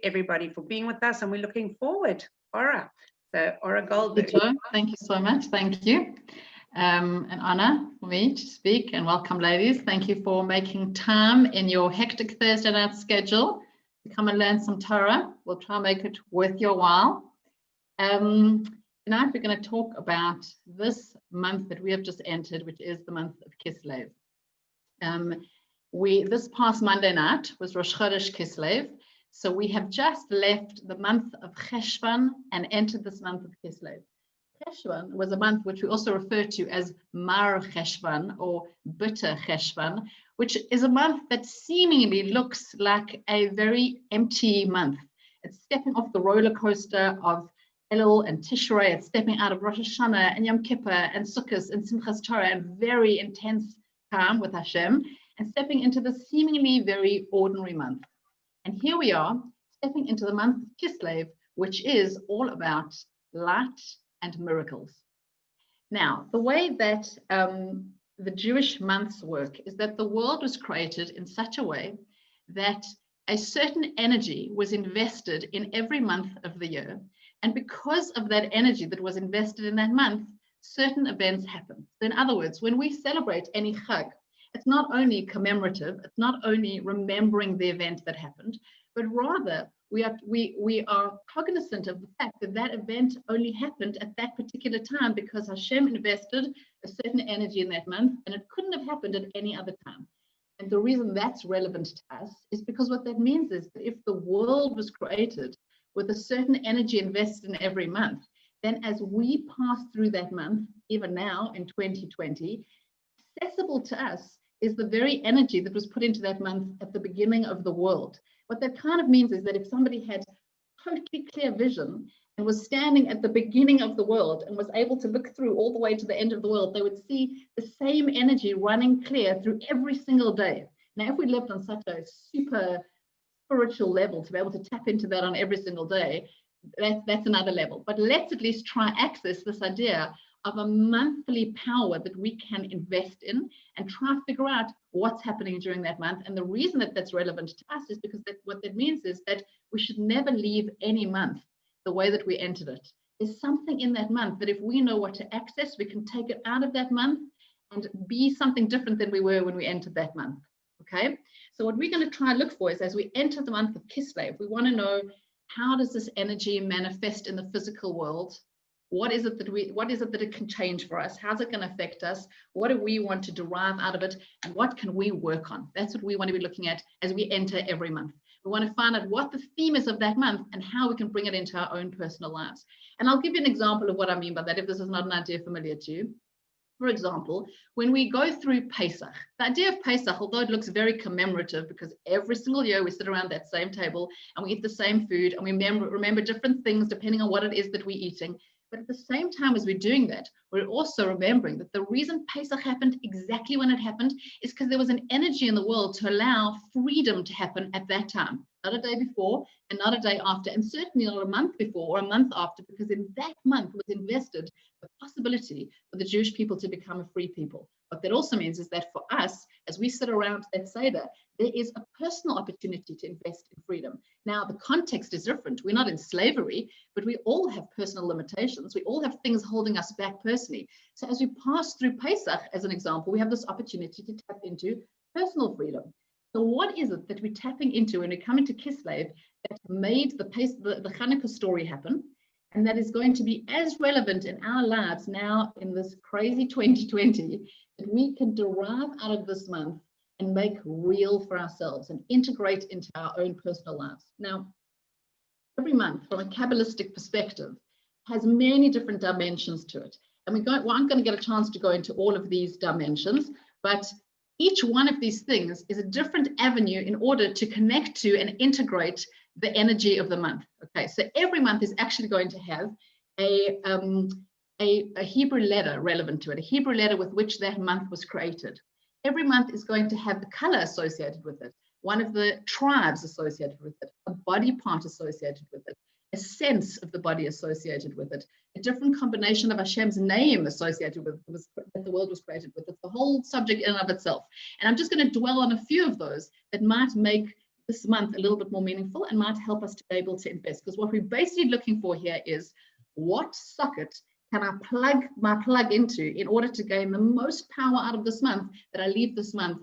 everybody for being with us, and we're looking forward. Ora, so Ora Goldberg. Thank you so much. Thank you. An honor for me to speak, and welcome, ladies. Thank you for making time in your hectic Thursday night schedule to come and learn some Torah. We'll try and make it worth your while. Tonight we're going to talk about this month that we have just entered, which is the month of Kislev. This past Monday night was Rosh Chodesh Kislev, so we have just left the month of Cheshvan and entered this month of Kislev. Cheshvan was a month which we also refer to as Mar Cheshvan or Bitter Cheshvan, which is a month that seemingly looks like a very empty month. It's stepping off the roller coaster of Elul and Tishrei. It's stepping out of Rosh Hashanah and Yom Kippur and Sukkot and Simchas Torah and very intense time with Hashem, and stepping into the seemingly very ordinary month. And here we are stepping into the month of Kislev, which is all about light and miracles. Now, the way that the Jewish months work is that the world was created in such a way that a certain energy was invested in every month of the year. And because of that energy that was invested in that month, certain events happen. So in other words, when we celebrate any Chag, it's not only commemorative, it's not only remembering the event that happened, but rather we are cognizant of the fact that that event only happened at that particular time because Hashem invested a certain energy in that month, and it couldn't have happened at any other time. And the reason that's relevant to us is because what that means is that if the world was created with a certain energy invested in every month, then as we pass through that month, even now in 2020, accessible to us is the very energy that was put into that month at the beginning of the world. What that kind of means is that if somebody had totally clear vision and was standing at the beginning of the world and was able to look through all the way to the end of the world, they would see the same energy running clear through every single day. Now, if we lived on such a super spiritual level to be able to tap into that on every single day, that's another level. But let's at least try access this idea of a monthly power that we can invest in and try to figure out what's happening during that month. And the reason that that's relevant to us is because what that means is that we should never leave any month the way that we entered it. There's something in that month that if we know what to access, we can take it out of that month and be something different than we were when we entered that month. Okay, so what we're going to try and look for is as we enter the month of Kislev, we want to know, how does this energy manifest in the physical world? What is it that it can change for us? How's it going to affect us? What do we want to derive out of it? And what can we work on? That's what we want to be looking at as we enter every month. We want to find out what the theme is of that month and how we can bring it into our own personal lives. And I'll give you an example of what I mean by that, if this is not an idea familiar to you. For example, when we go through Pesach, the idea of Pesach, although it looks very commemorative because every single year we sit around that same table and we eat the same food and we remember different things depending on what it is that we're eating. But at the same time as we're doing that, we're also remembering that the reason Pesach happened exactly when it happened is because there was an energy in the world to allow freedom to happen at that time, not a day before and not a day after, and certainly not a month before or a month after, because in that month was invested the possibility for the Jewish people to become a free people. What that also means is that for us, as we sit around that Seder, there is a personal opportunity to invest in freedom. Now, the context is different. We're not in slavery, but we all have personal limitations. We all have things holding us back personally. So as we pass through Pesach, as an example, we have this opportunity to tap into personal freedom. So what is it that we're tapping into when we come into Kislev that made the Chanukah story happen? And that is going to be as relevant in our lives now in this crazy 2020 that we can derive out of this month and make real for ourselves and integrate into our own personal lives. Now, every month from a Kabbalistic perspective has many different dimensions to it. And I'm going to get a chance to go into all of these dimensions, but each one of these things is a different avenue in order to connect to and integrate the energy of the month. Okay, so every month is actually going to have a Hebrew letter relevant to it, a Hebrew letter with which that month was created. Every month is going to have the color associated with it, one of the tribes associated with it, a body part associated with it, a sense of the body associated with it, a different combination of Hashem's name associated with it, that the world was created with. It's the whole subject in and of itself. And I'm just going to dwell on a few of those that might make this month a little bit more meaningful and might help us to be able to invest. Because what we're basically looking for here is, what socket can I plug my plug into in order to gain the most power out of this month, that I leave this month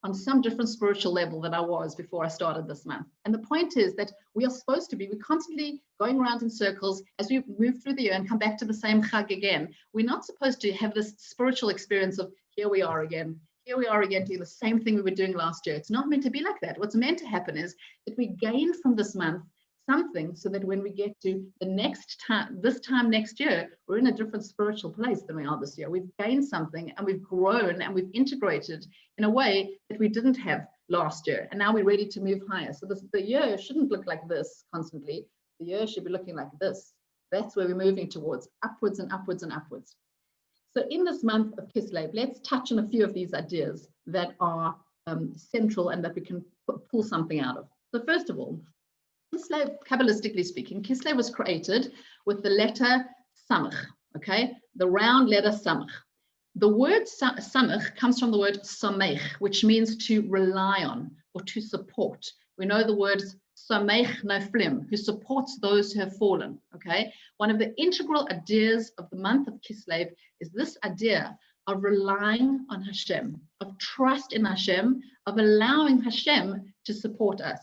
on some different spiritual level than I was before I started this month. And the point is that we are supposed to be, we're constantly going around in circles as we move through the year and come back to the same chag again. We're not supposed to have this spiritual experience of, here we are again doing the same thing we were doing last year. It's not meant to be like that. What's meant to happen is that we gain from this month something, so that when we get to the next time, this time next year, we're in a different spiritual place than we are this year. We've gained something, and we've grown, and we've integrated in a way that we didn't have last year. And now we're ready to move higher. So the year shouldn't look like this constantly. The year should be looking like this. That's where we're moving towards, upwards and upwards and upwards. So in this month of Kislev, let's touch on a few of these ideas that are central and that we can pull something out of. So first of all, Kislev, Kabbalistically speaking, Kislev was created with the letter Samach, okay? The round letter Samach. The word Samach comes from the word Samech, which means to rely on or to support. We know the word Samech Noflim, who supports those who have fallen, okay? One of the integral ideas of the month of Kislev is this idea of relying on Hashem, of trust in Hashem, of allowing Hashem to support us.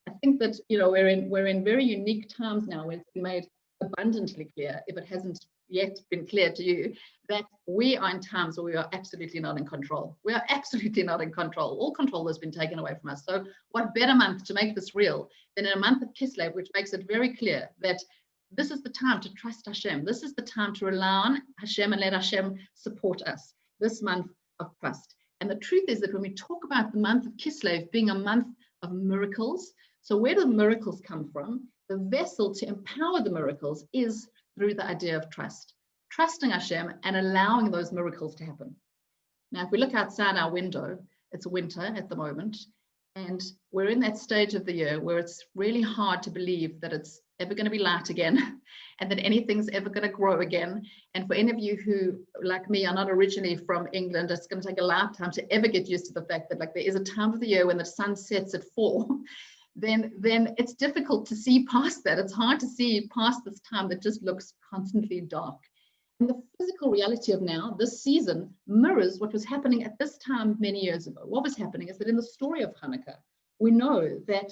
I think that, you know, we're in very unique times now, where it's been made abundantly clear, if it hasn't yet been clear to you, that we are in times where we are absolutely not in control. We are absolutely not in control. All control has been taken away from us. So what better month to make this real than in a month of Kislev, which makes it very clear that this is the time to trust Hashem. This is the time to rely on Hashem and let Hashem support us. This month of trust. And the truth is that when we talk about the month of Kislev being a month of miracles, so where do the miracles come from? The vessel to empower the miracles is through the idea of trust. Trusting Hashem and allowing those miracles to happen. Now, if we look outside our window, it's winter at the moment, and we're in that stage of the year where it's really hard to believe that it's ever going to be light again and that anything's ever going to grow again. And for any of you who, like me, are not originally from England, it's going to take a lifetime to ever get used to the fact that, like, there is a time of the year when the sun sets at 4. Then it's difficult to see past that. It's hard to see past this time that just looks constantly dark. And the physical reality of now, this season, mirrors what was happening at this time many years ago. What was happening is that in the story of Chanukah, we know that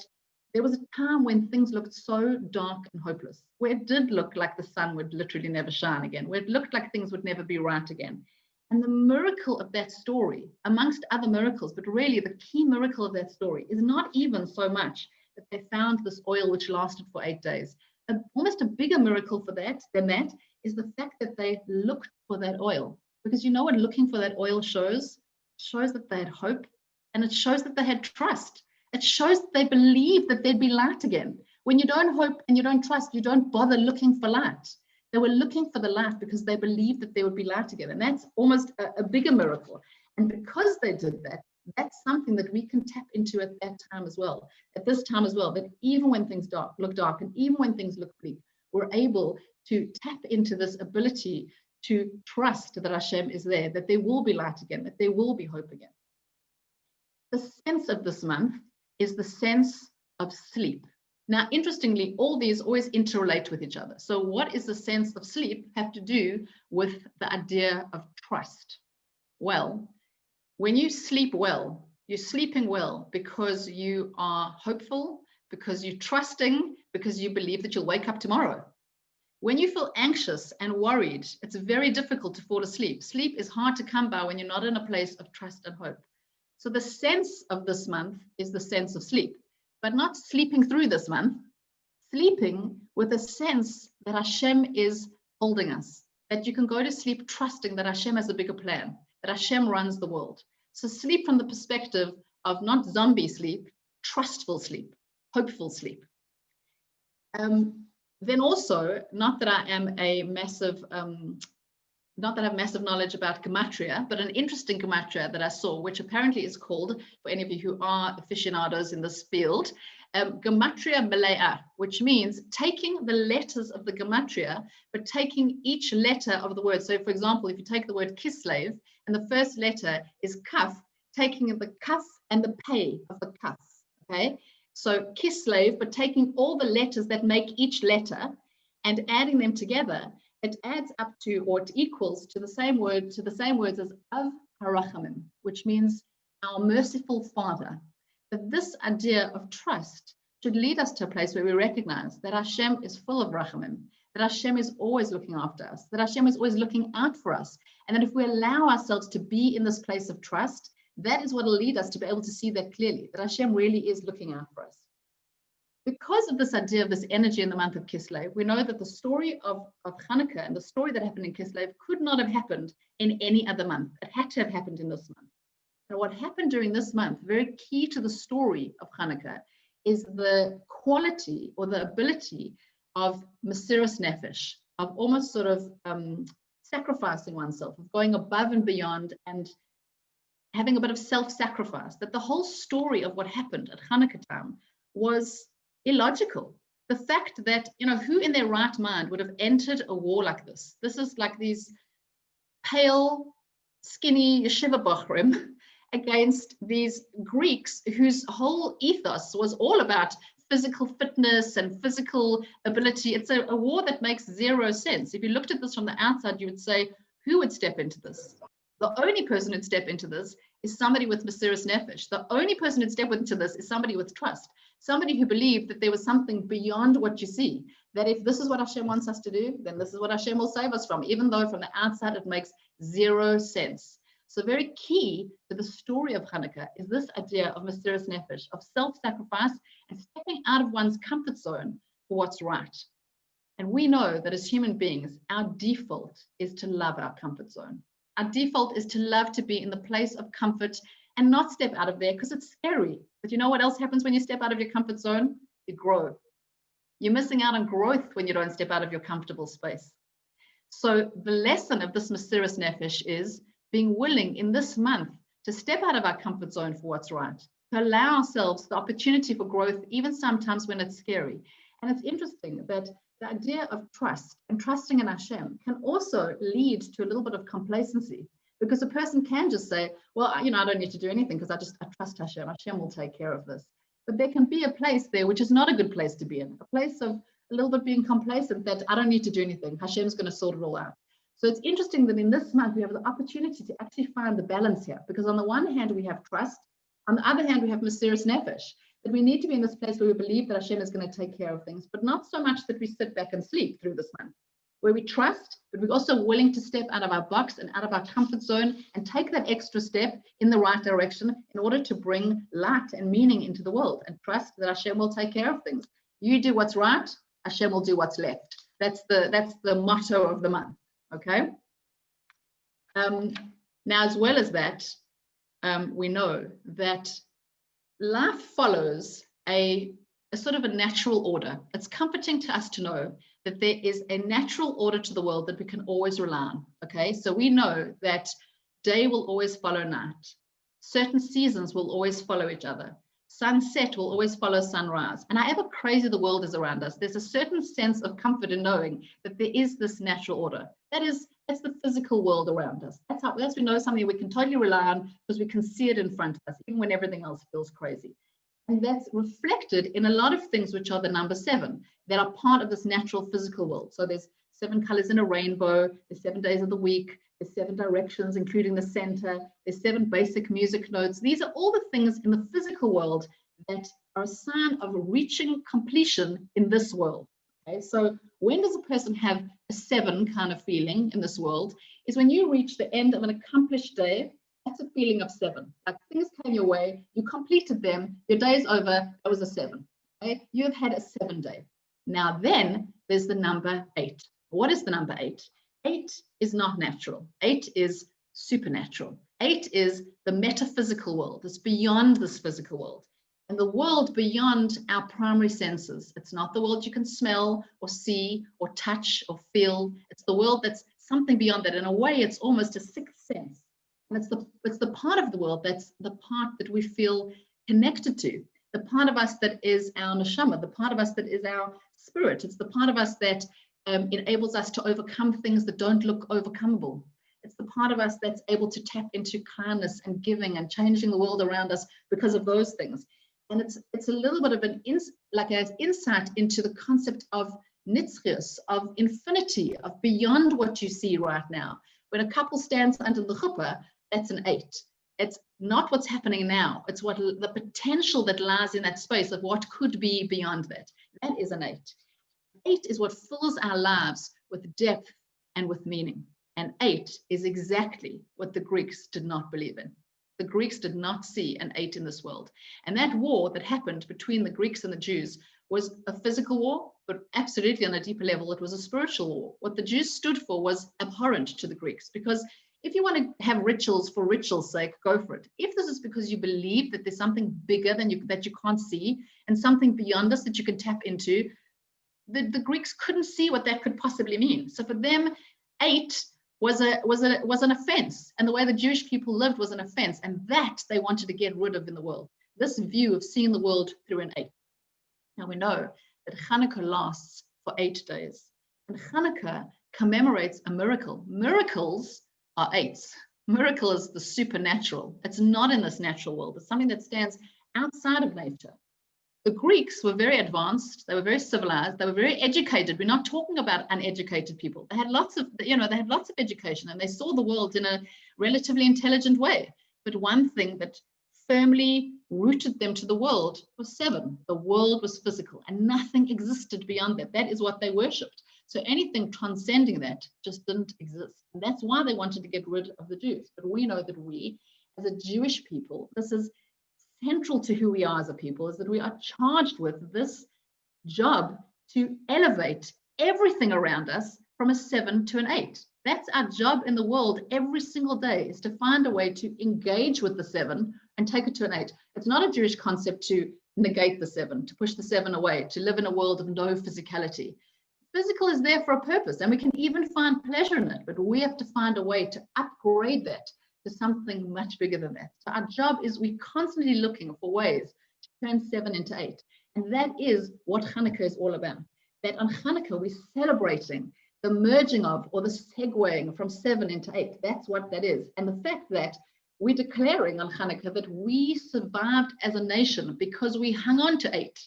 there was a time when things looked so dark and hopeless, where it did look like the sun would literally never shine again, where it looked like things would never be right again. And the miracle of that story, amongst other miracles, but really the key miracle of that story is not even so much that they found this oil which lasted for 8 days. Almost a bigger miracle than that is the fact that they looked for that oil. Because you know what looking for that oil shows? It shows that they had hope, and it shows that they had trust. It shows that they believed that there'd be light again. When you don't hope and you don't trust, you don't bother looking for light. They were looking for the light because they believed that there would be light again. And that's almost a bigger miracle. And because they did that, that's something that we can tap into at that time as well, at this time as well, that even when things look dark and even when things look bleak, we're able to tap into this ability to trust that Hashem is there, that there will be light again, that there will be hope again. The sense of this month is the sense of sleep. Now, interestingly, all these always interrelate with each other. So what is the sense of sleep have to do with the idea of trust? Well, when you sleep well, you're sleeping well because you are hopeful, because you're trusting, because you believe that you'll wake up tomorrow. When you feel anxious and worried, it's very difficult to fall asleep. Sleep is hard to come by when you're not in a place of trust and hope. So the sense of this month is the sense of sleep. But not sleeping through this month, sleeping with a sense that Hashem is holding us, that you can go to sleep trusting that Hashem has a bigger plan, that Hashem runs the world. So sleep from the perspective of not zombie sleep, trustful sleep, hopeful sleep. Then also, not that I am a massive, not that I have massive knowledge about gematria, but an interesting gematria that I saw, which apparently is called, for any of you who are aficionados in this field, gematria melea, which means taking the letters of the gematria, but taking each letter of the word. So for example, if you take the word Kislev, and the first letter is kaf, taking the kaf and the pei of the kaf, okay? So Kislev, but taking all the letters that make each letter and adding them together, it adds up to, or it equals to the same words as Av Harachamim, which means our merciful Father. That this idea of trust should lead us to a place where we recognize that Hashem is full of rachamim, that Hashem is always looking after us, that Hashem is always looking out for us. And that if we allow ourselves to be in this place of trust, that is what will lead us to be able to see that clearly, that Hashem really is looking out for us. Because of this idea of this energy in the month of Kislev, we know that the story of Chanukah and the story that happened in Kislev could not have happened in any other month. It had to have happened in this month. And what happened during this month, very key to the story of Chanukah, is the quality or the ability of Mesiras Nefesh, of almost sort of sacrificing oneself, of going above and beyond and having a bit of self-sacrifice. That the whole story of what happened at Chanukah time was illogical. The fact that, who in their right mind would have entered a war like this? This is like these pale, skinny yeshiva bochrim against these Greeks whose whole ethos was all about physical fitness and physical ability. It's a war that makes zero sense. If you looked at this from the outside, you would say, who would step into this? The only person who'd step into this is somebody with Mesiras Nefesh. The only person who'd step into this is somebody with trust, somebody who believed that there was something beyond what you see, that if this is what Hashem wants us to do, then this is what Hashem will save us from, even though from the outside it makes zero sense. So very key to the story of Chanukah is this idea of Mesiras Nefesh, of self-sacrifice and stepping out of one's comfort zone for what's right. And we know that as human beings, our default is to love our comfort zone. Our default is to love to be in the place of comfort and not step out of there because it's scary. But you know what else happens when you step out of your comfort zone? You grow. You're missing out on growth when you don't step out of your comfortable space. So the lesson of this Mesiras Nefesh is being willing in this month to step out of our comfort zone for what's right, to allow ourselves the opportunity for growth, even sometimes when it's scary. And it's interesting that the idea of trust and trusting in Hashem can also lead to a little bit of complacency, because a person can just say, well, I don't need to do anything because I trust Hashem. Hashem will take care of this. But there can be a place there which is not a good place to be in, a place of a little bit being complacent, that I don't need to do anything. Hashem's going to sort it all out. So it's interesting that in this month we have the opportunity to actually find the balance here, because on the one hand we have trust, on the other hand we have Mesiras Nefesh, that we need to be in this place where we believe that Hashem is going to take care of things, but not so much that we sit back and sleep through this month, where we trust, but we're also willing to step out of our box and out of our comfort zone and take that extra step in the right direction in order to bring light and meaning into the world, and trust that Hashem will take care of things. You do what's right, Hashem will do what's left. That's the motto of the month. Okay. Now, as well as that, we know that life follows a sort of a natural order. It's comforting to us to know that there is a natural order to the world that we can always rely on. Okay, so we know that day will always follow night. Certain seasons will always follow each other. Sunset will always follow sunrise. And however crazy the world is around us, there's a certain sense of comfort in knowing that there is this natural order. That's the physical world around us. That's we know something we can totally rely on because we can see it in front of us, even when everything else feels crazy. And that's reflected in a lot of things which are the number 7 that are part of this natural physical world. So there's 7 colors in a rainbow, there's 7 days of the week, there's 7 directions, including the center, there's 7 basic music notes. These are all the things in the physical world that are a sign of reaching completion in this world. Okay, so when does a person have a 7 kind of feeling in this world? Is when you reach the end of an accomplished day. That's a feeling of 7. Like things came your way, you completed them, your day's over, it was a 7. Okay? You have had a 7 day. Now then, there's the number 8. What is the number 8? 8 is not natural. 8 is supernatural. 8 is the metaphysical world. It's beyond this physical world. And the world beyond our primary senses. It's not the world you can smell or see or touch or feel. It's the world that's something beyond that. In a way, it's almost a 6th sense. And it's the part of the world that's the part that we feel connected to, the part of us that is our neshama, the part of us that is our spirit. It's the part of us that enables us to overcome things that don't look overcomable. It's the part of us that's able to tap into kindness and giving and changing the world around us because of those things. And it's a little bit of an insight into the concept of nitzchius, of infinity, of beyond what you see right now. When a couple stands under the chuppah, that's an 8. It's not what's happening now. It's what the potential that lies in that space of what could be beyond that. That is an 8. 8 is what fills our lives with depth and with meaning. And 8 is exactly what the Greeks did not believe in. The Greeks did not see an 8 in this world. And that war that happened between the Greeks and the Jews was a physical war, but absolutely on a deeper level, it was a spiritual war. What the Jews stood for was abhorrent to the Greeks, because if you want to have rituals for ritual's sake, go for it. If this is because you believe that there's something bigger than you that you can't see and something beyond us that you can tap into, the Greeks couldn't see what that could possibly mean. So for them, 8 was an offense, and the way the Jewish people lived was an offense, and that they wanted to get rid of in the world. This view of seeing the world through an 8. Now we know that Chanukah lasts for 8 days, and Chanukah commemorates a miracle. Miracles are 8s. Miracle is the supernatural. It's not in this natural world. It's something that stands outside of nature. The Greeks were very advanced. They were very civilized. They were very educated. We're not talking about uneducated people. They had lots of, they had lots of education, and they saw the world in a relatively intelligent way. But one thing that firmly rooted them to the world was 7. The world was physical, and nothing existed beyond that. That is what they worshipped. So anything transcending that just didn't exist. And that's why they wanted to get rid of the Jews. But we know that we, as a Jewish people, this is central to who we are as a people, is that we are charged with this job to elevate everything around us from a 7 to an 8. That's our job in the world every single day, is to find a way to engage with the 7 and take it to an 8. It's not a Jewish concept to negate the 7, to push the 7 away, to live in a world of no physicality. Physical is there for a purpose, and we can even find pleasure in it, but we have to find a way to upgrade that to something much bigger than that. So our job is we're constantly looking for ways to turn 7 into 8. And that is what Chanukah is all about. That on Chanukah, we're celebrating the merging of, or the segueing from 7 into 8. That's what that is. And the fact that we're declaring on Chanukah that we survived as a nation because we hung on to 8.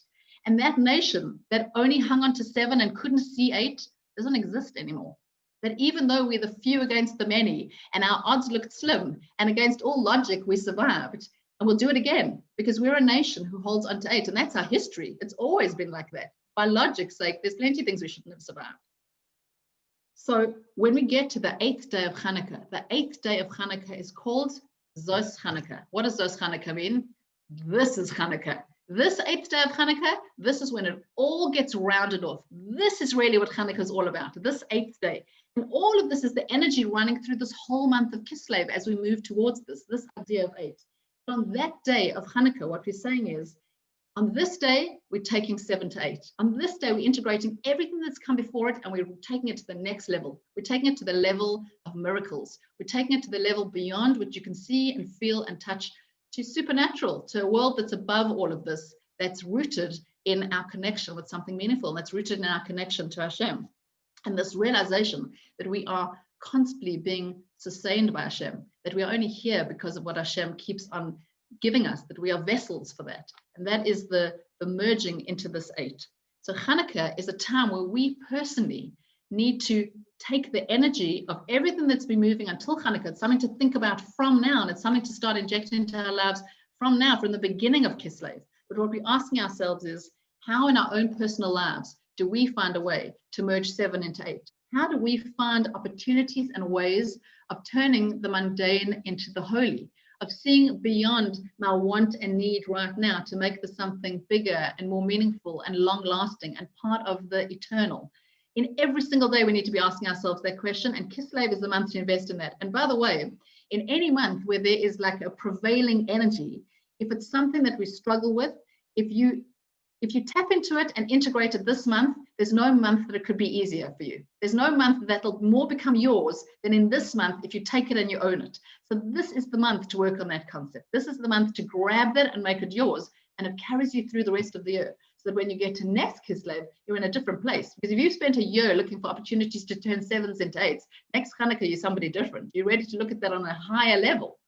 And that nation that only hung on to 7 and couldn't see 8 doesn't exist anymore. That even though we're the few against the many and our odds looked slim, and against all logic, we survived, and we'll do it again because we're a nation who holds on to 8, and that's our history. It's always been like that. By logic's sake, there's plenty of things we shouldn't have survived. So when we get to the 8th day of Chanukah, the 8th day of Chanukah is called Zos Chanukah. What does Zos Chanukah mean? This is Chanukah. This 8th day of Chanukah, this is when it all gets rounded off. This is really what Chanukah is all about, this 8th day. And all of this is the energy running through this whole month of Kislev as we move towards this idea of 8. But on that day of Chanukah, what we're saying is, on this day, we're taking 7 to 8. On this day, we're integrating everything that's come before it, and we're taking it to the next level. We're taking it to the level of miracles. We're taking it to the level beyond what you can see and feel and touch, to supernatural, to a world that's above all of this, that's rooted in our connection with something meaningful, that's rooted in our connection to Hashem. And this realization that we are constantly being sustained by Hashem, that we are only here because of what Hashem keeps on giving us, that we are vessels for that. And that is the merging into this 8. So Chanukah is a time where we personally need to take the energy of everything that's been moving until Chanukah. It's something to think about from now, and it's something to start injecting into our lives from now, from the beginning of Kislev. But what we're asking ourselves is, how in our own personal lives do we find a way to merge 7 into 8? How do we find opportunities and ways of turning the mundane into the holy, of seeing beyond my want and need right now to make this something bigger and more meaningful and long-lasting and part of the eternal? In every single day, we need to be asking ourselves that question, and Kislev is the month to invest in that. And by the way, in any month where there is like a prevailing energy, if it's something that we struggle with, if you tap into it and integrate it this month, there's no month that it could be easier for you. There's no month that'll more become yours than in this month if you take it and you own it. So this is the month to work on that concept. This is the month to grab that and make it yours, and it carries you through the rest of the year. So that when you get to next Kislev, you're in a different place. Because if you've spent a year looking for opportunities to turn 7s into 8s, next Chanukah you're somebody different. You're ready to look at that on a higher level.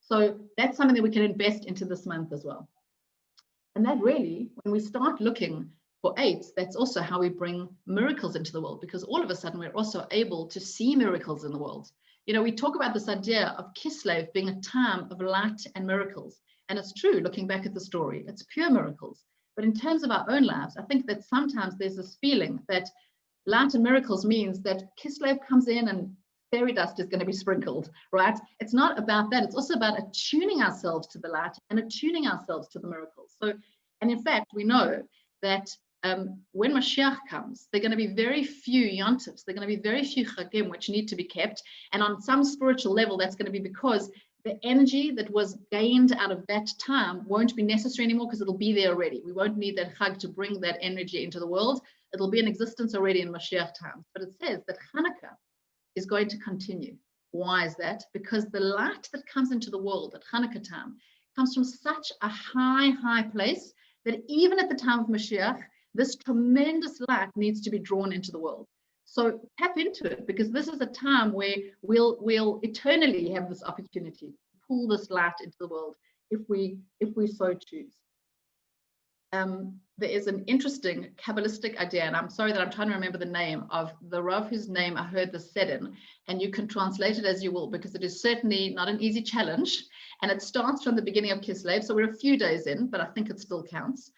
So that's something that we can invest into this month as well. And that really, when we start looking for eights, that's also how we bring miracles into the world, because all of a sudden we're also able to see miracles in the world. You know, we talk about this idea of Kislev being a time of light and miracles. And it's true, looking back at the story, it's pure miracles. But in terms of our own lives, I think that sometimes there's this feeling that light and miracles means that Kislev comes in and fairy dust is going to be sprinkled, right? It's not about that. It's also about attuning ourselves to the light and attuning ourselves to the miracles. So, and in fact, we know that when Mashiach comes, there are going to be very few yontifs. There are going to be very few chagim which need to be kept. And on some spiritual level, that's going to be because the energy that was gained out of that time won't be necessary anymore, because it'll be there already. We won't need that chag to bring that energy into the world. It'll be in existence already in Mashiach times. But it says that Chanukah is going to continue. Why is that? Because the light that comes into the world at Chanukah time comes from such a high place that even at the time of Mashiach, this tremendous light needs to be drawn into the world. So tap into it, because this is a time where we'll eternally have this opportunity to pull this light into the world if we so choose. There is an interesting Kabbalistic idea, and I'm sorry that I'm trying to remember the name of the Rav whose name I heard this said in, and you can translate it as you will, because it is certainly not an easy challenge, and it starts from the beginning of Kislev, so we're a few days in, but I think it still counts.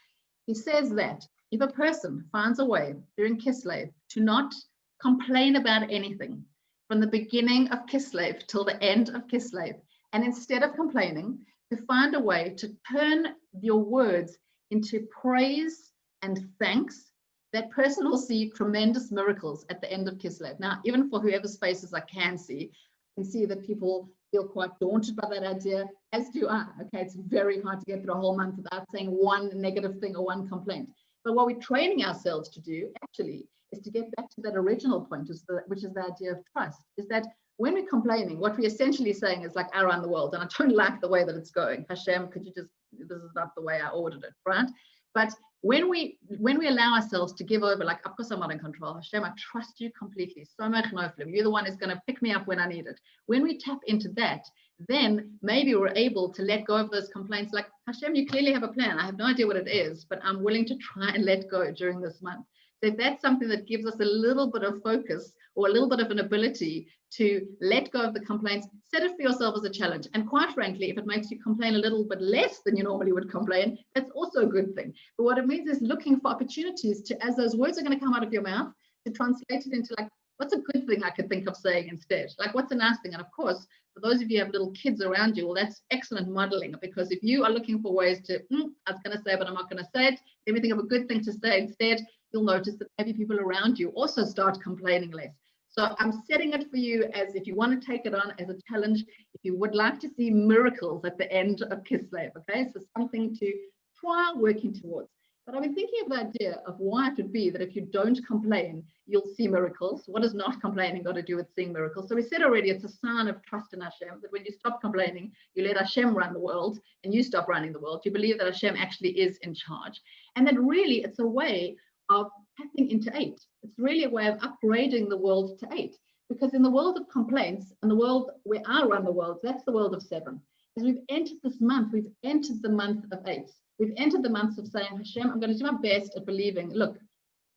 He says that if a person finds a way during Kislev to not complain about anything from the beginning of Kislev till the end of Kislev, and instead of complaining, to find a way to turn your words into praise and thanks, that person will see tremendous miracles at the end of Kislev. Now, even for whoever's faces I can see that people feel quite daunted by that idea, as do I. Okay, it's very hard to get through a whole month without saying one negative thing or one complaint. But what we're training ourselves to do actually is to get back to that original point, which is the idea of trust, is that when we're complaining, what we're essentially saying is like, I run the world and I don't like the way that it's going. Hashem, could you just, this is not the way I ordered it, right? But when we allow ourselves to give over, like, of course I'm not in control. Hashem, I trust you completely. So much noflim. You're the one who's going to pick me up when I need it. When we tap into that, then maybe we're able to let go of those complaints. Like, Hashem, you clearly have a plan. I have no idea what it is, but I'm willing to try and let go during this month. So if that's something that gives us a little bit of focus or a little bit of an ability to let go of the complaints, set it for yourself as a challenge. And quite frankly, if it makes you complain a little bit less than you normally would complain, that's also a good thing. But what it means is looking for opportunities to, as those words are going to come out of your mouth, to translate it into like, what's a good thing I could think of saying instead? Like, what's a nice thing? And of course, for those of you who have little kids around you, well, that's excellent modeling, because if you are looking for ways to, I was going to say, but I'm not going to say it, let me think of a good thing to say instead, you'll notice that maybe people around you also start complaining less. So I'm setting it for you as, if you want to take it on as a challenge, if you would like to see miracles at the end of Kislev, okay? So something to try working towards. But I've been thinking of the idea of why it would be that if you don't complain, you'll see miracles. What does not complaining got to do with seeing miracles? So we said already, it's a sign of trust in Hashem, that when you stop complaining, you let Hashem run the world and you stop running the world. You believe that Hashem actually is in charge. And that really it's a way of tapping into 8. It's really a way of upgrading the world to 8. Because in the world of complaints and the world where I run the world, that's the world of 7. As we've entered this month, we've entered the month of 8. We've entered the months of saying, Hashem, I'm going to do my best at believing, look,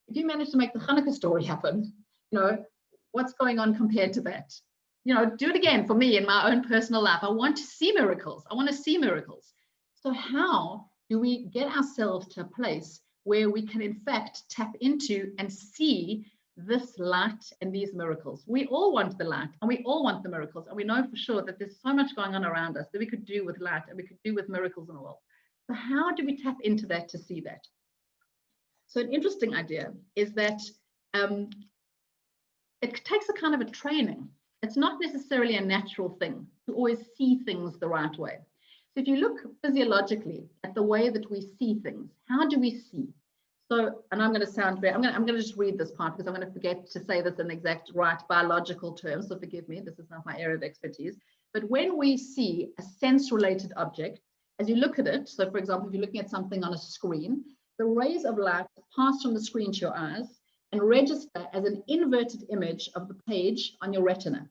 if you manage to make the Chanukah story happen, you know, what's going on compared to that? You know, do it again for me in my own personal life. I want to see miracles. I want to see miracles. So how do we get ourselves to a place where we can, in fact, tap into and see this light and these miracles? We all want the light and we all want the miracles. And we know for sure that there's so much going on around us that we could do with light and we could do with miracles in the world. So how do we tap into that to see that? So an interesting idea is that it takes a kind of a training. It's not necessarily a natural thing to always see things the right way. So if you look physiologically at the way that we see things, how do we see? So, and I'm going to sound very, I'm going to just read this part because I'm going to forget to say this in exact right biological terms. So forgive me, this is not my area of expertise. But when we see a sense-related object, as you look at it, so for example, if you're looking at something on a screen, the rays of light pass from the screen to your eyes and register as an inverted image of the page on your retina.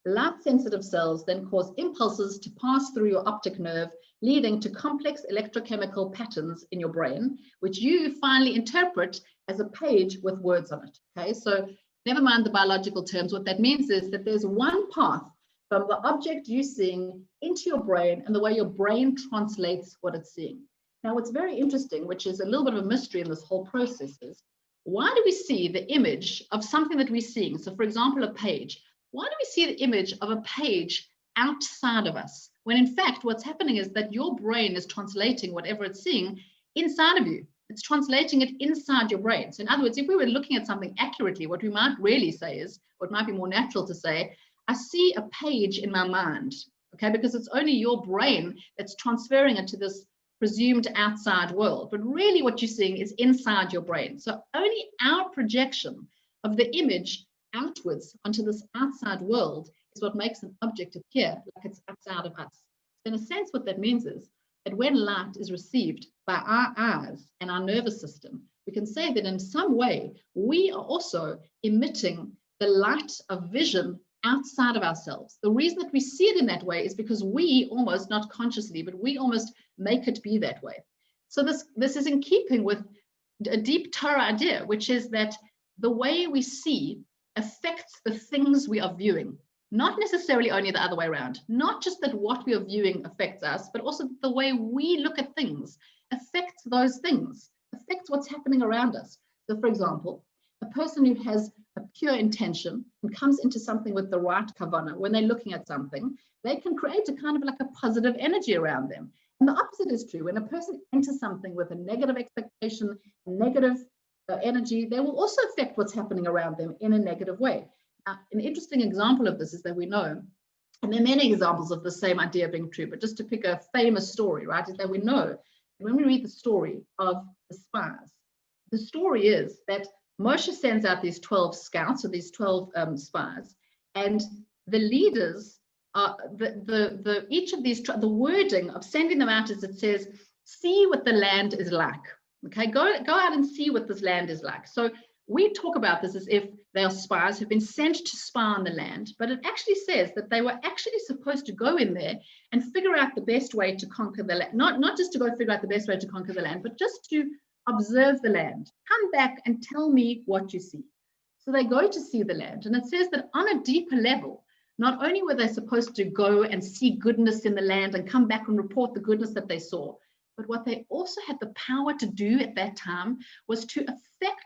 Light-sensitive cells then cause impulses to pass through your optic nerve, leading to complex electrochemical patterns in your brain, which you finally interpret as a page with words on it. Okay, so never mind the biological terms. What that means is that there's one path from the object you're seeing into your brain and the way your brain translates what it's seeing. Now, what's very interesting, which is a little bit of a mystery in this whole process, is why do we see the image of something that we're seeing? So, for example, a page. Why do we see the image of a page outside of us, when in fact what's happening is that your brain is translating whatever it's seeing inside of you? It's translating it inside your brain. So in other words, if we were looking at something accurately, what we might really say is, or it might be more natural to say, I see a page in my mind, okay, because it's only your brain that's transferring it to this presumed outside world. But really what you're seeing is inside your brain. So only our projection of the image outwards onto this outside world is what makes an object appear like it's outside of us. So in a sense, what that means is that when light is received by our eyes and our nervous system, we can say that in some way we are also emitting the light of vision outside of ourselves. The reason that we see it in that way is because we almost, not consciously, but we almost make it be that way. So this is in keeping with a deep Torah idea, which is that the way we see affects the things we are viewing, not necessarily only the other way around, not just that what we are viewing affects us, but also the way we look at things affects those things, affects what's happening around us. So for example, a person who has a pure intention and comes into something with the right kavanah, when they're looking at something, they can create a kind of like a positive energy around them. And the opposite is true. When a person enters something with a negative expectation, negative energy, they will also affect what's happening around them in a negative way. Now, an interesting example of this is that we know, and there are many examples of the same idea being true, but just to pick a famous story, right, is that we know when we read the story of the spies, the story is that Moshe sends out these 12 scouts, or these 12 spies, and the leaders are each of these, the wording of sending them out is it says, see what the land is like. Okay, go out and see what this land is like. So we talk about this as if they are spies who've been sent to spy on the land, but it actually says that they were actually supposed to go in there and figure out the best way to conquer the land. Not just to go figure out the best way to conquer the land, but just to observe the land. Come back and tell me what you see. So they go to see the land, and it says that on a deeper level, not only were they supposed to go and see goodness in the land and come back and report the goodness that they saw, but what they also had the power to do at that time was to affect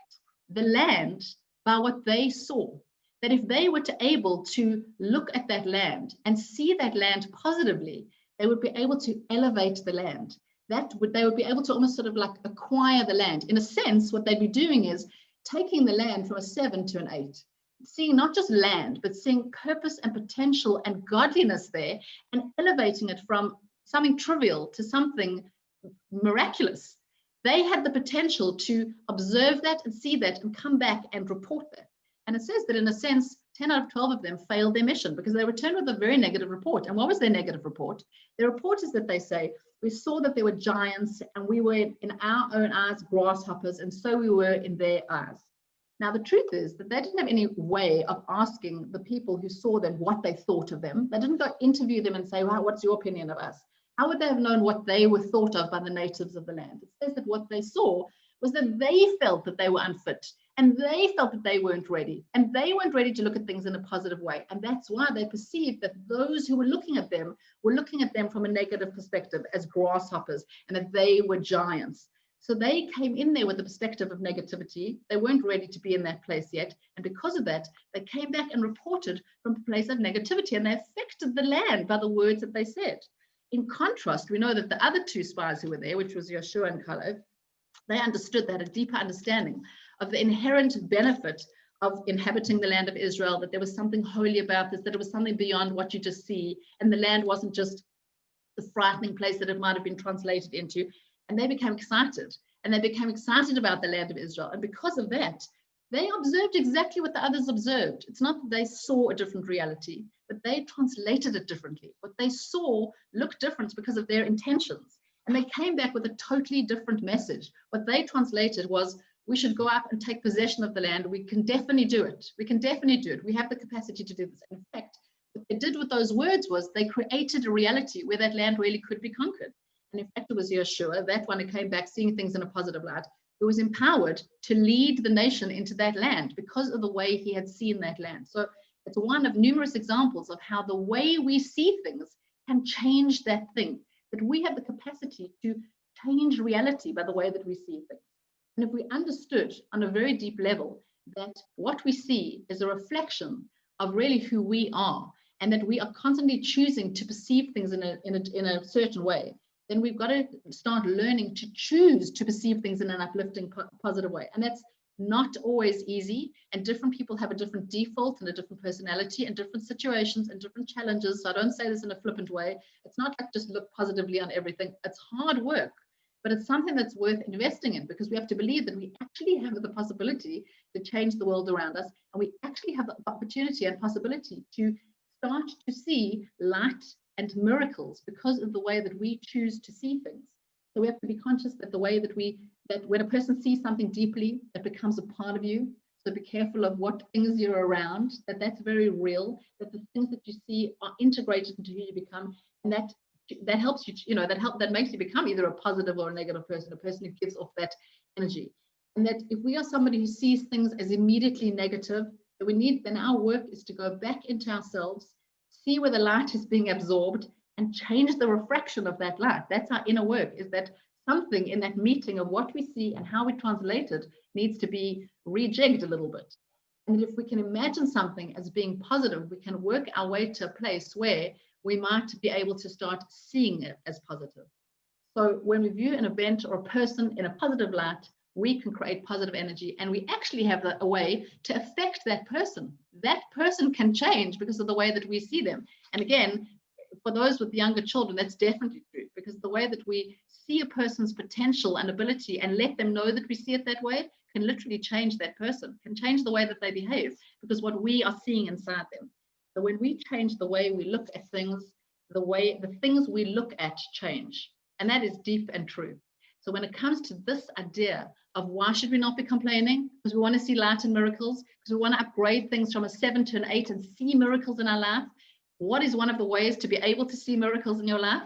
the land by what they saw. That if they were able to look at that land and see that land positively, they would be able to elevate the land. They would be able to almost sort of like acquire the land. In a sense, what they'd be doing is taking the land from a 7 to an 8. Seeing not just land, but seeing purpose and potential and godliness there, and elevating it from something trivial to something miraculous. They had the potential to observe that and see that and come back and report that. And it says that in a sense, 10 out of 12 of them failed their mission because they returned with a very negative report. And what was their negative report? Their report is that they say, we saw that there were giants and we were in our own eyes grasshoppers, and so we were in their eyes. Now, the truth is that they didn't have any way of asking the people who saw them what they thought of them. They didn't go interview them and say, well, what's your opinion of us? How would they have known what they were thought of by the natives of the land? It says that what they saw was that they felt that they were unfit, and they felt that they weren't ready, and they weren't ready to look at things in a positive way. And that's why they perceived that those who were looking at them from a negative perspective as grasshoppers, and that they were giants. So they came in there with a perspective of negativity. They weren't ready to be in that place yet. And because of that, they came back and reported from a place of negativity, and they affected the land by the words that they said. In contrast, we know that the other 2 spies who were there, which was Yeshua and Kislev, they understood, they had a deeper understanding of the inherent benefit of inhabiting the land of Israel, that there was something holy about this, that it was something beyond what you just see, and the land wasn't just the frightening place that it might have been translated into. And they became excited, and they became excited about the land of Israel. And because of that, they observed exactly what the others observed. It's not that they saw a different reality, but they translated it differently. What they saw looked different because of their intentions. And they came back with a totally different message. What they translated was, we should go up and take possession of the land. We can definitely do it. We can definitely do it. We have the capacity to do this. In fact, what they did with those words was they created a reality where that land really could be conquered. And in fact, it was Yeshua, that one who came back seeing things in a positive light, who was empowered to lead the nation into that land because of the way he had seen that land. So it's one of numerous examples of how the way we see things can change that thing, that we have the capacity to change reality by the way that we see things. And if we understood on a very deep level that what we see is a reflection of really who we are, and that we are constantly choosing to perceive things in a certain way, then we've got to start learning to choose to perceive things in an uplifting, positive way. And that's not always easy, and different people have a different default and a different personality and different situations and different challenges. So I don't say this in a flippant way. It's not like just look positively on everything. It's hard work, but it's something that's worth investing in, because we have to believe that we actually have the possibility to change the world around us, and we actually have the opportunity and possibility to start to see light and miracles because of the way that we choose to see things. So we have to be conscious that the way that when a person sees something deeply, it becomes a part of you. So be careful of what things you're around, that's very real, that the things that you see are integrated into who you become, and that helps you, that makes you become either a positive or a negative person, a person who gives off that energy. And that if we are somebody who sees things as immediately negative, then our work is to go back into ourselves, see where the light is being absorbed, and change the refraction of that light. That's our inner work, is that something in that meeting of what we see and how we translate it needs to be rejigged a little bit. And if we can imagine something as being positive, we can work our way to a place where we might be able to start seeing it as positive. So when we view an event or a person in a positive light, we can create positive energy, and we actually have a way to affect that person. That person can change because of the way that we see them. And again, for those with younger children, that's definitely true, because the way that we see a person's potential and ability and let them know that we see it that way can literally change that person, can change the way that they behave, because what we are seeing inside them. So when we change the way we look at things, the things we look at change. And that is deep and true. So when it comes to this idea of why should we not be complaining? Because we want to see light and miracles, because we want to upgrade things from a 7 to an 8 and see miracles in our life. What is one of the ways to be able to see miracles in your life?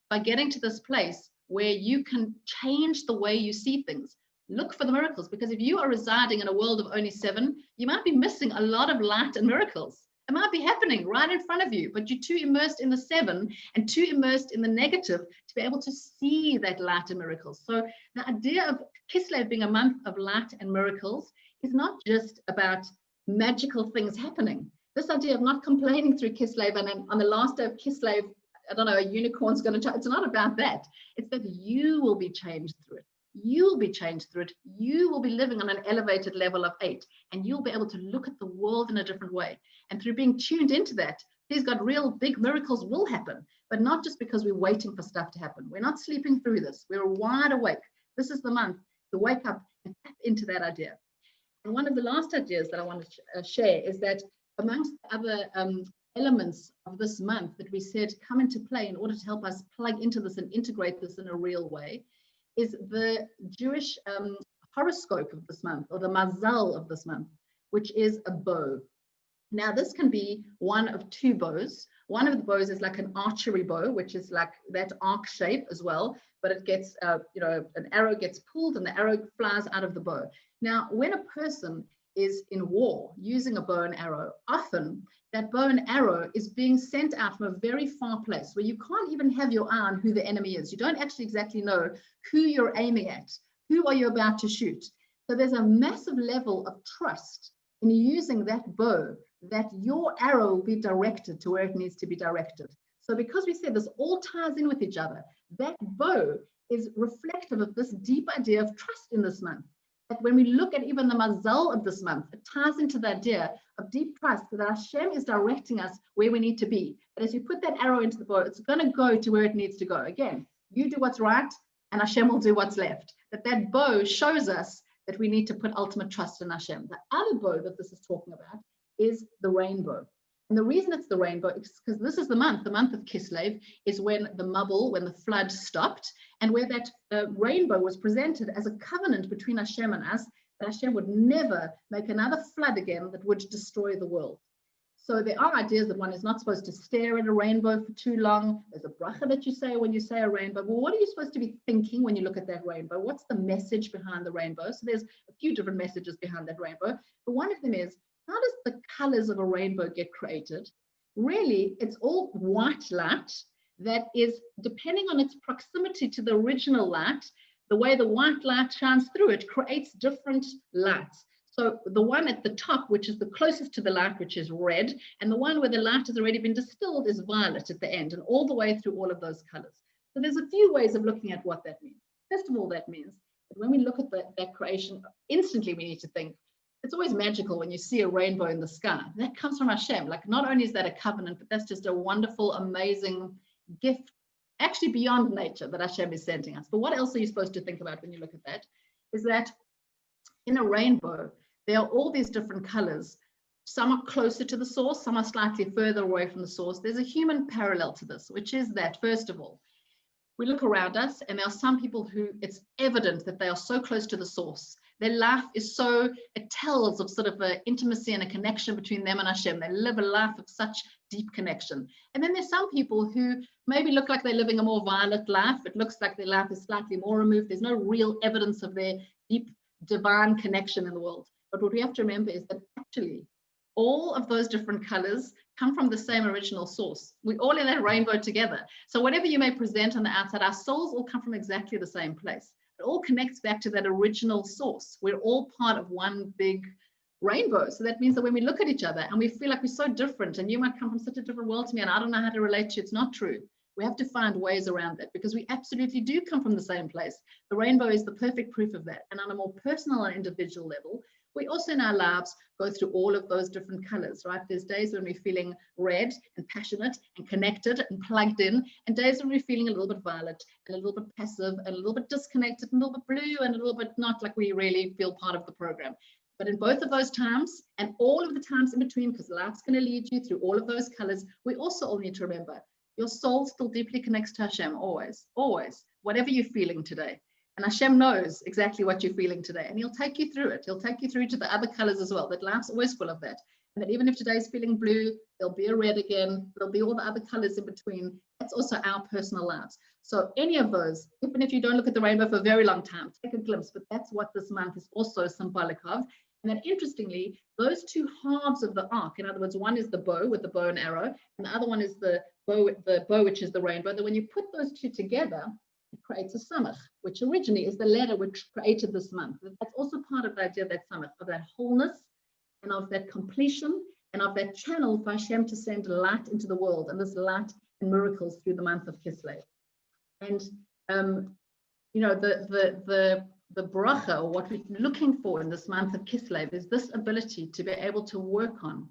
By getting to this place where you can change the way you see things. Look for the miracles, because if you are residing in a world of only 7, you might be missing a lot of light and miracles. It might be happening right in front of you, but you're too immersed in the 7 and too immersed in the negative to be able to see that light and miracles. So the idea of Kislev being a month of light and miracles is not just about magical things happening. This idea of not complaining through Kislev, and then on the last day of Kislev, I don't know, a unicorn's going to change. It's not about that. It's that you will be changed through it. You will be changed through it. You will be living on an elevated level of 8, and you'll be able to look at the world in a different way. And through being tuned into that, these got real big miracles will happen, but not just because we're waiting for stuff to happen. We're not sleeping through this. We're wide awake. This is the month to wake up and tap into that idea. And one of the last ideas that I want to share is that amongst other elements of this month that we said come into play in order to help us plug into this and integrate this in a real way is the Jewish horoscope of this month, or the mazal of this month, which is a bow. Now, this can be one of 2 bows. One of the bows is like an archery bow, which is like that arc shape as well, but it gets, an arrow gets pulled and the arrow flies out of the bow. Now, when a person is in war using a bow and arrow, often that bow and arrow is being sent out from a very far place where you can't even have your eye on who the enemy is. You don't actually exactly know who you're aiming at, who are you about to shoot. So there's a massive level of trust in using that bow, that your arrow will be directed to where it needs to be directed. So because we said this all ties in with each other, that bow is reflective of this deep idea of trust in this month. That when we look at even the mazal of this month, it ties into the idea of deep trust that Hashem is directing us where we need to be. But as you put that arrow into the bow, it's going to go to where it needs to go. Again, you do what's right and Hashem will do what's left. That bow shows us that we need to put ultimate trust in Hashem. The other bow that this is talking about is the rainbow. And the reason it's the rainbow is because this is the month of Kislev, is when the flood stopped, and where that rainbow was presented as a covenant between Hashem and us, that Hashem would never make another flood again that would destroy the world. So there are ideas that one is not supposed to stare at a rainbow for too long. There's a bracha that you say when you say a rainbow. Well, what are you supposed to be thinking when you look at that rainbow? What's the message behind the rainbow? So there's a few different messages behind that rainbow. But one of them is, how does the colors of a rainbow get created? Really, it's all white light that is, depending on its proximity to the original light, the way the white light shines through it creates different lights. So the one at the top, which is the closest to the light, which is red, and the one where the light has already been distilled is violet at the end, and all the way through all of those colors. So there's a few ways of looking at what that means. First of all, that means that when we look at that creation, instantly we need to think, it's always magical when you see a rainbow in the sky. That comes from Hashem. Like, not only is that a covenant, but that's just a wonderful, amazing gift, actually beyond nature, that Hashem is sending us. But what else are you supposed to think about when you look at that? Is that in a rainbow, there are all these different colors. Some are closer to the source, some are slightly further away from the source. There's a human parallel to this, which is that, first of all, we look around us and there are some people who it's evident that they are so close to the source. Their life is so, it tells of sort of an intimacy and a connection between them and Hashem. They live a life of such deep connection. And then there's some people who maybe look like they're living a more violent life. It looks like their life is slightly more removed. There's no real evidence of their deep divine connection in the world. But what we have to remember is that actually all of those different colors come from the same original source. We're all in that rainbow together. So whatever you may present on the outside, our souls all come from exactly the same place. It all connects back to that original source. We're all part of one big rainbow. So that means that when we look at each other and we feel like we're so different, and you might come from such a different world to me and I don't know how to relate to you, it's not true. We have to find ways around that because we absolutely do come from the same place. The rainbow is the perfect proof of that. And on a more personal and individual level, we also in our lives go through all of those different colors, right? There's days when we're feeling red and passionate and connected and plugged in, and days when we're feeling a little bit violet and a little bit passive and a little bit disconnected and a little bit blue and a little bit not like we really feel part of the program. But in both of those times and all of the times in between, because light's going to lead you through all of those colors, we also all need to remember your soul still deeply connects to Hashem, always, always, whatever you're feeling today. And Hashem knows exactly what you're feeling today, and he'll take you through it. He'll take you through to the other colors as well. That life's always full of that. And that even if today's feeling blue, there'll be a red again. There'll be all the other colors in between. That's also our personal lives. So any of those, even if you don't look at the rainbow for a very long time, take a glimpse. But that's what this month is also symbolic of. And then interestingly, those two halves of the arc, in other words, one is the bow with the bow and arrow, and the other one is the bow which is the rainbow. That when you put those two together, it creates a samach, which originally is the letter which created this month. That's also part of the idea of that samach, of that wholeness and of that completion and of that channel for Hashem to send light into the world, and this light and miracles through the month of Kislev. And you know, the bracha, or what we're looking for in this month of Kislev, is this ability to be able to work on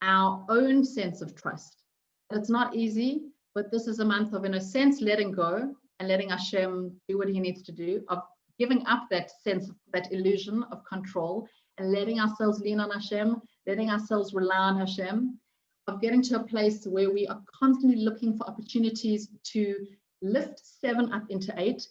our own sense of trust. It's not easy, but this is a month of, in a sense, letting go and letting Hashem do what he needs to do, of giving up that sense of that illusion of control and letting ourselves lean on Hashem, letting ourselves rely on Hashem, of getting to a place where we are constantly looking for opportunities to lift 7 up into 8,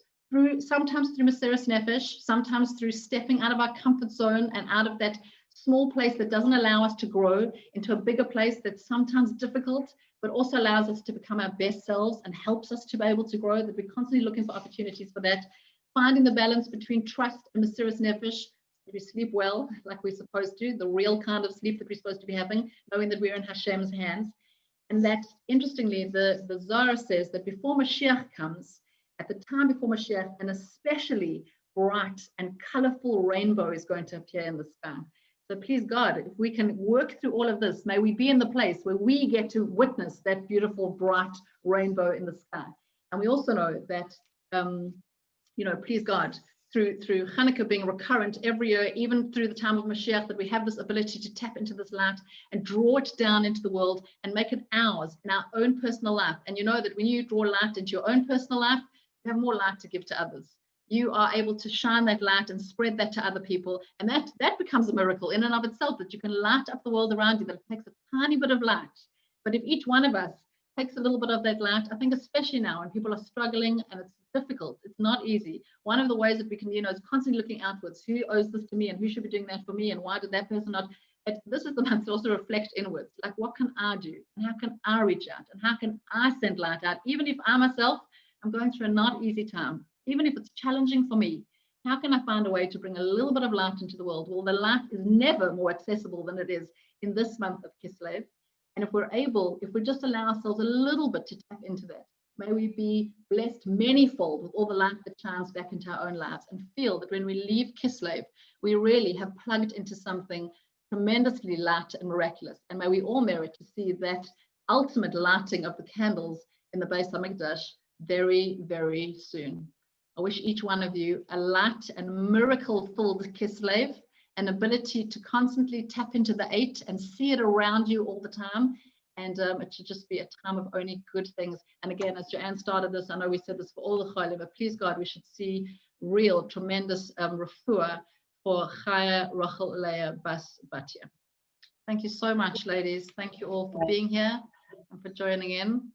sometimes through Mesiras Nefesh, sometimes through stepping out of our comfort zone and out of that small place that doesn't allow us to grow into a bigger place that's sometimes difficult, but also allows us to become our best selves and helps us to be able to grow, that we're constantly looking for opportunities for that, finding the balance between trust and Mesiras Nefesh, that we sleep well, like we're supposed to, the real kind of sleep that we're supposed to be having, knowing that we're in Hashem's hands. And that, interestingly, the Zohar says that before Mashiach comes, at the time before Mashiach, an especially bright and colorful rainbow is going to appear in the sky. So please God, if we can work through all of this, may we be in the place where we get to witness that beautiful, bright rainbow in the sky. And we also know that, you know, please God, through Chanukah being recurrent every year, even through the time of Mashiach, that we have this ability to tap into this light and draw it down into the world and make it ours in our own personal life. And you know that when you draw light into your own personal life, you have more light to give to others. You are able to shine that light and spread that to other people. And that becomes a miracle in and of itself, that you can light up the world around you, that it takes a tiny bit of light. But if each one of us takes a little bit of that light, I think especially now when people are struggling and it's difficult, it's not easy. One of the ways that we can, you know, is constantly looking outwards. Who owes this to me and who should be doing that for me? And why did that person not? But this is the month to also reflect inwards, like what can I do, and how can I reach out, and how can I send light out, even if I myself am going through a not easy time, even if it's challenging for me. How can I find a way to bring a little bit of light into the world? Well, the light is never more accessible than it is in this month of Kislev. And if we're able, if we just allow ourselves a little bit to tap into that, may we be blessed manyfold with all the light that shines back into our own lives, and feel that when we leave Kislev, we really have plugged into something tremendously light and miraculous. And may we all merit to see that ultimate lighting of the candles in the Beis HaMikdash very, very soon. I wish each one of you a light and miracle-filled Kislev, an ability to constantly tap into the 8 and see it around you all the time. And it should just be a time of only good things. And again, as Joanne started this, I know we said this for all the Cholim, but please God, we should see real, tremendous refuah for Chaya Rachel Leah Bas Batya. Thank you so much, ladies. Thank you all for being here and for joining in.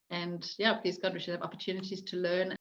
And yeah, please God, we should have opportunities to learn